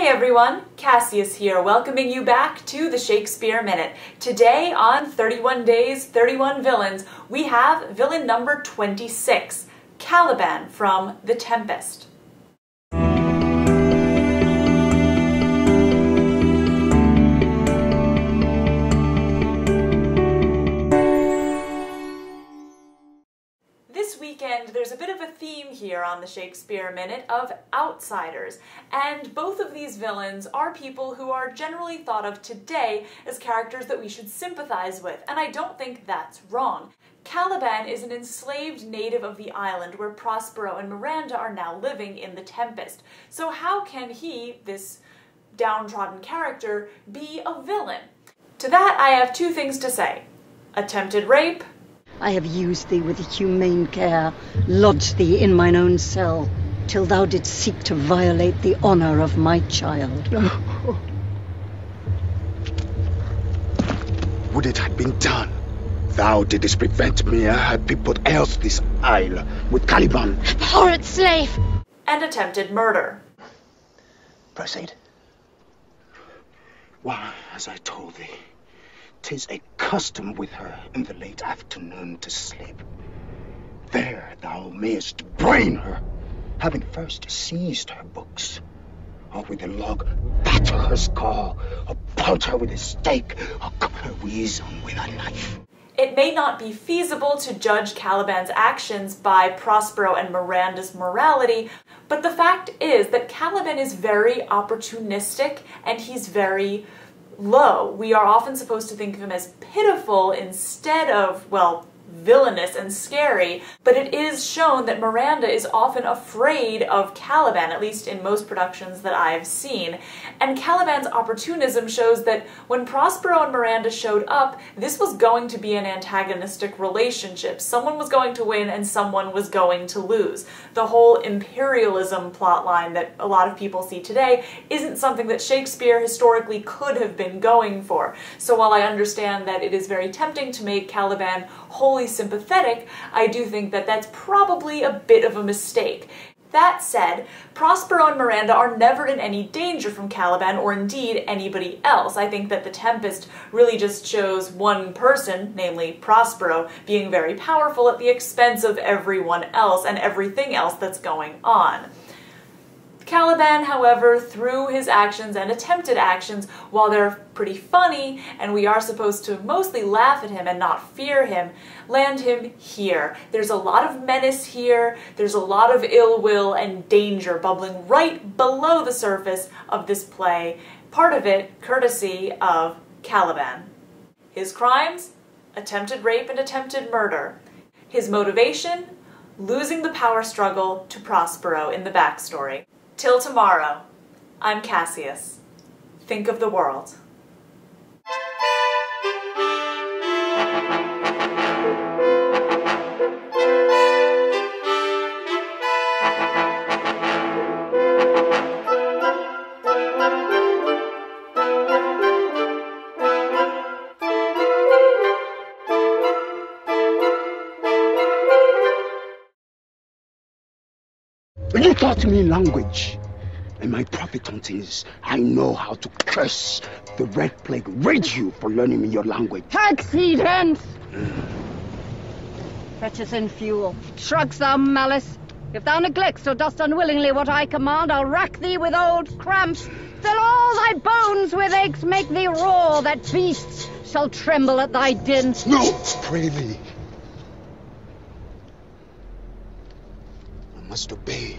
everyone, Cassius here, welcoming you back to the Shakespeare Minute. Today on 31 Days, 31 Villains, we have villain number 26, Caliban from the Tempest. This weekend, there's a bit of a theme here on the Shakespeare Minute of outsiders, and both of these villains are people who are generally thought of today as characters that we should sympathize with, and I don't think that's wrong. Caliban is an enslaved native of the island where Prospero and Miranda are now living in the Tempest. So how can he, this downtrodden character, be a villain? To that I have two things to say. Attempted rape. I have used thee with humane care, lodged thee in mine own cell, till thou didst seek to violate the honour of my child. Would it had been done? Thou didst prevent me, had peopled else this isle with Caliban. Horrid slave! And attempted murder. Proceed. Why, as I told thee, 'tis a custom with her in the late afternoon to sleep. There thou mayest brain her, having first seized her books, or with a log batter her skull, or pound her with a stake, or cut her weasel with a knife. It may not be feasible to judge Caliban's actions by Prospero and Miranda's morality, but the fact is that Caliban is very opportunistic and he's very low. We are often supposed to think of him as pitiful instead of, well, villainous and scary, but it is shown that Miranda is often afraid of Caliban, at least in most productions that I've seen. And Caliban's opportunism shows that when Prospero and Miranda showed up, this was going to be an antagonistic relationship. Someone was going to win and someone was going to lose. The whole imperialism plotline that a lot of people see today isn't something that Shakespeare historically could have been going for. So while I understand that it is very tempting to make Caliban wholly sympathetic, I do think that that's probably a bit of a mistake. That said, Prospero and Miranda are never in any danger from Caliban or indeed anybody else. I think that the Tempest really just shows one person, namely Prospero, being very powerful at the expense of everyone else and everything else that's going on. Caliban, however, through his actions and attempted actions, while they're pretty funny, and we are supposed to mostly laugh at him and not fear him, land him here. There's a lot of menace here, there's a lot of ill will and danger bubbling right below the surface of this play, part of it courtesy of Caliban. His crimes? Attempted rape and attempted murder. His motivation? Losing the power struggle to Prospero in the backstory. Till tomorrow, I'm Cassius. Think of the world. You taught me language, and my profit on things, I know how to curse the red plague. Rage you for learning me your language. Taxi hence! Fetches in fuel. Shrugs thou malice. If thou neglectst or dost unwillingly what I command, I'll rack thee with old cramps, fill all thy bones with aches, make thee roar, that beasts shall tremble at thy din. No, pray thee. I must obey.